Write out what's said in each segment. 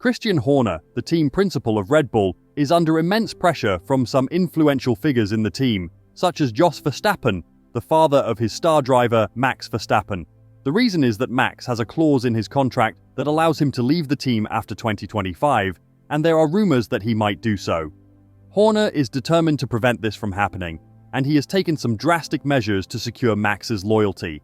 Christian Horner, the team principal of Red Bull, is under immense pressure from some influential figures in the team, such as Jos Verstappen, the father of his star driver Max Verstappen. The reason is that Max has a clause in his contract that allows him to leave the team after 2025, and there are rumors that he might do so. Horner is determined to prevent this from happening, and he has taken some drastic measures to secure Max's loyalty.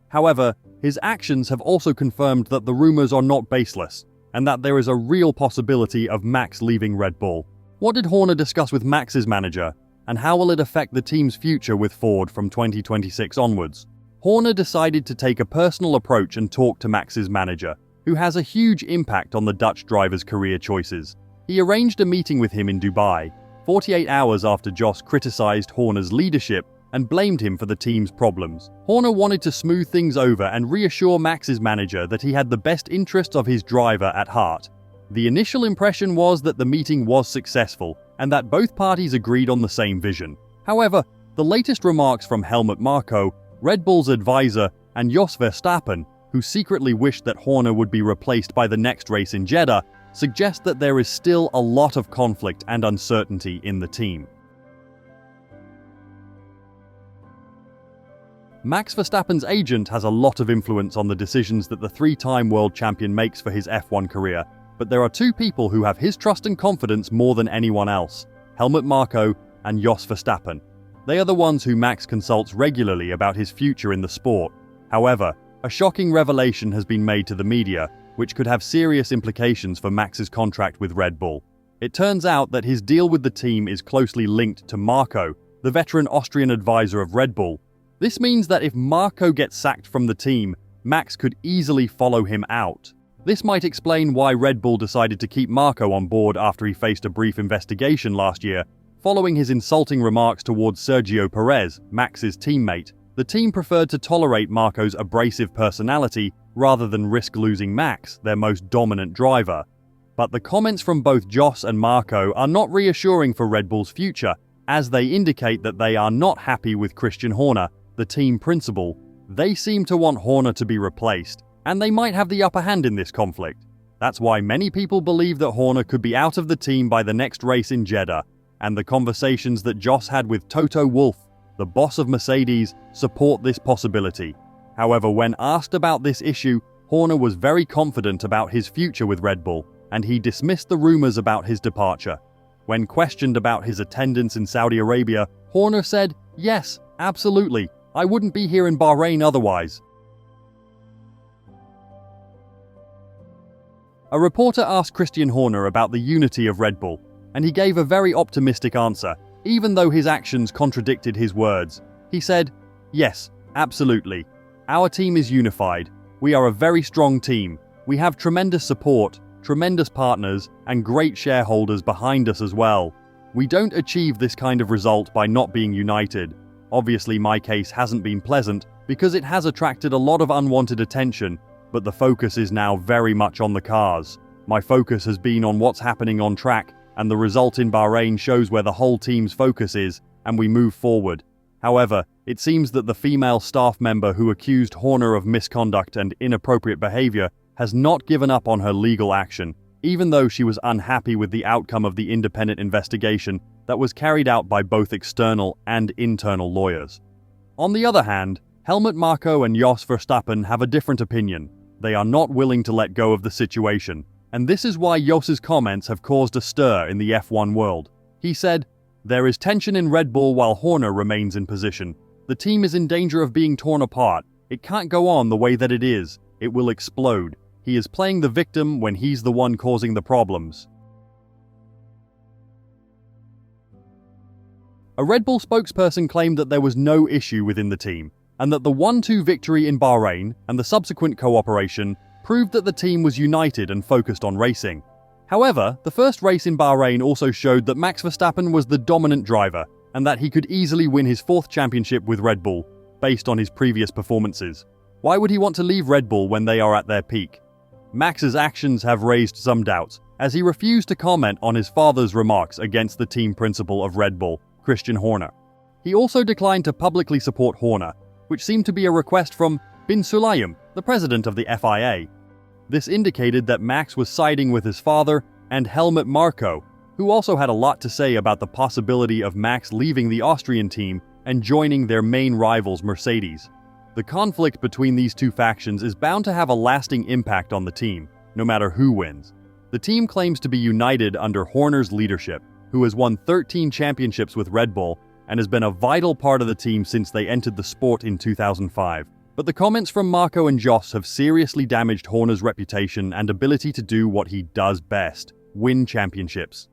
However, his actions have also confirmed that the rumors are not baseless, and that there is a real possibility of Max leaving Red Bull. What did Horner discuss with Max's manager, and how will it affect the team's future with Ford from 2026 onwards? Horner decided to take a personal approach and talk to Max's manager, who has a huge impact on the Dutch driver's career choices. He arranged a meeting with him in Dubai, 48 hours after Jos criticized Horner's leadership and blamed him for the team's problems. Horner wanted to smooth things over and reassure Max's manager that he had the best interests of his driver at heart. The initial impression was that the meeting was successful and that both parties agreed on the same vision. However, the latest remarks from Helmut Marko, Red Bull's advisor, and Jos Verstappen, who secretly wished that Horner would be replaced by the next race in Jeddah, suggest that there is still a lot of conflict and uncertainty in the team. Max Verstappen's agent has a lot of influence on the decisions that the three-time world champion makes for his F1 career, but there are two people who have his trust and confidence more than anyone else: Helmut Marko and Jos Verstappen. They are the ones who Max consults regularly about his future in the sport. However, a shocking revelation has been made to the media, which could have serious implications for Max's contract with Red Bull. It turns out that his deal with the team is closely linked to Marko, the veteran Austrian advisor of Red Bull. This means that if Marko gets sacked from the team, Max could easily follow him out. This might explain why Red Bull decided to keep Marko on board after he faced a brief investigation last year, following his insulting remarks towards Sergio Perez, Max's teammate. The team preferred to tolerate Marko's abrasive personality rather than risk losing Max, their most dominant driver. But the comments from both Jos and Marko are not reassuring for Red Bull's future, as they indicate that they are not happy with Christian Horner, the team principal. They seem to want Horner to be replaced, and they might have the upper hand in this conflict. That's why many people believe that Horner could be out of the team by the next race in Jeddah, and the conversations that Jos had with Toto Wolff, the boss of Mercedes, support this possibility. However, when asked about this issue, Horner was very confident about his future with Red Bull, and he dismissed the rumors about his departure. When questioned about his attendance in Saudi Arabia, Horner said, "Yes, absolutely. I wouldn't be here in Bahrain otherwise." A reporter asked Christian Horner about the unity of Red Bull, and he gave a very optimistic answer, even though his actions contradicted his words. He said, "Yes, absolutely. Our team is unified. We are a very strong team. We have tremendous support, tremendous partners, and great shareholders behind us as well. We don't achieve this kind of result by not being united. Obviously, my case hasn't been pleasant because it has attracted a lot of unwanted attention, but the focus is now very much on the cars. My focus has been on what's happening on track, and the result in Bahrain shows where the whole team's focus is, and we move forward." However, it seems that the female staff member who accused Horner of misconduct and inappropriate behavior has not given up on her legal action, even though she was unhappy with the outcome of the independent investigation that was carried out by both external and internal lawyers. On the other hand, Helmut Marko and Jos Verstappen have a different opinion. They are not willing to let go of the situation, and this is why Jos's comments have caused a stir in the F1 world. He said, "There is tension in Red Bull while Horner remains in position. The team is in danger of being torn apart. It can't go on the way that it is. It will explode. He is playing the victim when he's the one causing the problems." A Red Bull spokesperson claimed that there was no issue within the team, and that the 1-2 victory in Bahrain and the subsequent cooperation proved that the team was united and focused on racing. However, the first race in Bahrain also showed that Max Verstappen was the dominant driver, and that he could easily win his 4th championship with Red Bull, based on his previous performances. Why would he want to leave Red Bull when they are at their peak? Max's actions have raised some doubts, as he refused to comment on his father's remarks against the team principal of Red Bull, Christian Horner. He also declined to publicly support Horner, which seemed to be a request from Bin Sulayem, the president of the FIA. This indicated that Max was siding with his father and Helmut Marko, who also had a lot to say about the possibility of Max leaving the Austrian team and joining their main rivals Mercedes. The conflict between these two factions is bound to have a lasting impact on the team, no matter who wins. The team claims to be united under Horner's leadership, who has won 13 championships with Red Bull and has been a vital part of the team since they entered the sport in 2005. But the comments from Marko and Jos have seriously damaged Horner's reputation and ability to do what he does best: win championships.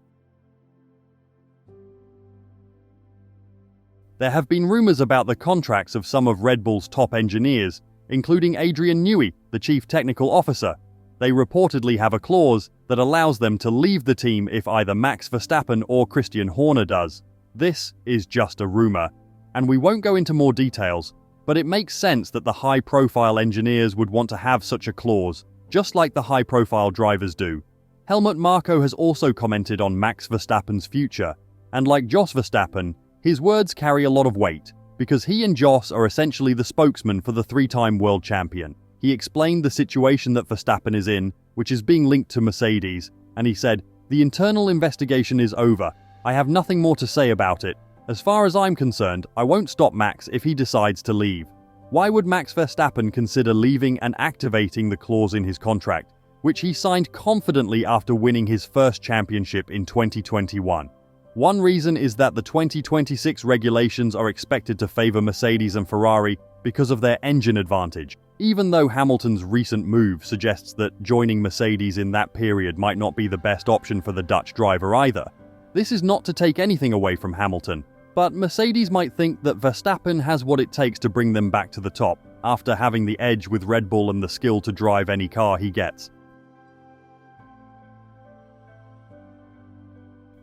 There have been rumors about the contracts of some of Red Bull's top engineers, including Adrian Newey, the chief technical officer. They reportedly have a clause that allows them to leave the team if either Max Verstappen or Christian Horner does. This is just a rumor, and we won't go into more details, but it makes sense that the high-profile engineers would want to have such a clause, just like the high-profile drivers do. Helmut Marko has also commented on Max Verstappen's future, and like Jos Verstappen, his words carry a lot of weight, because he and Jos are essentially the spokesman for the three-time world champion. He explained the situation that Verstappen is in, which is being linked to Mercedes, and he said, "The internal investigation is over. I have nothing more to say about it. As far as I'm concerned, I won't stop Max if he decides to leave." Why would Max Verstappen consider leaving and activating the clause in his contract, which he signed confidently after winning his first championship in 2021? One reason is that the 2026 regulations are expected to favor Mercedes and Ferrari because of their engine advantage, even though Hamilton's recent move suggests that joining Mercedes in that period might not be the best option for the Dutch driver either. This is not to take anything away from Hamilton, but Mercedes might think that Verstappen has what it takes to bring them back to the top, after having the edge with Red Bull and the skill to drive any car he gets.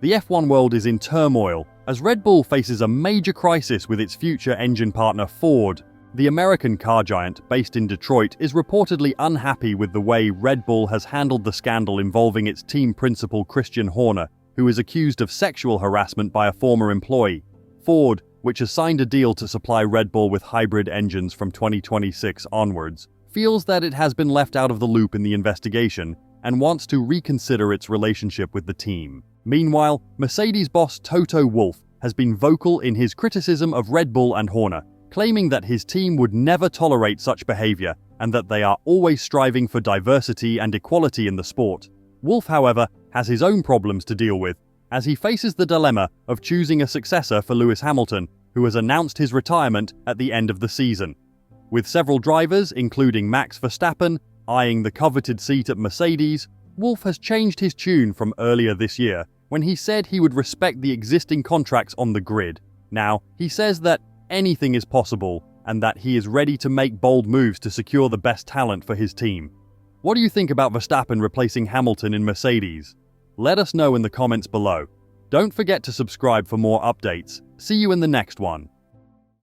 The F1 world is in turmoil, as Red Bull faces a major crisis with its future engine partner Ford. The American car giant, based in Detroit, is reportedly unhappy with the way Red Bull has handled the scandal involving its team principal Christian Horner, who is accused of sexual harassment by a former employee. Ford, which has signed a deal to supply Red Bull with hybrid engines from 2026 onwards, feels that it has been left out of the loop in the investigation and wants to reconsider its relationship with the team. Meanwhile, Mercedes boss Toto Wolff has been vocal in his criticism of Red Bull and Horner, claiming that his team would never tolerate such behavior and that they are always striving for diversity and equality in the sport. Wolff, however, has his own problems to deal with, as he faces the dilemma of choosing a successor for Lewis Hamilton, who has announced his retirement at the end of the season. With several drivers, including Max Verstappen, eyeing the coveted seat at Mercedes, Wolff has changed his tune from earlier this year, when he said he would respect the existing contracts on the grid. Now, he says that anything is possible and that he is ready to make bold moves to secure the best talent for his team. What do you think about Verstappen replacing Hamilton in Mercedes? Let us know in the comments below. Don't forget to subscribe for more updates. See you in the next one.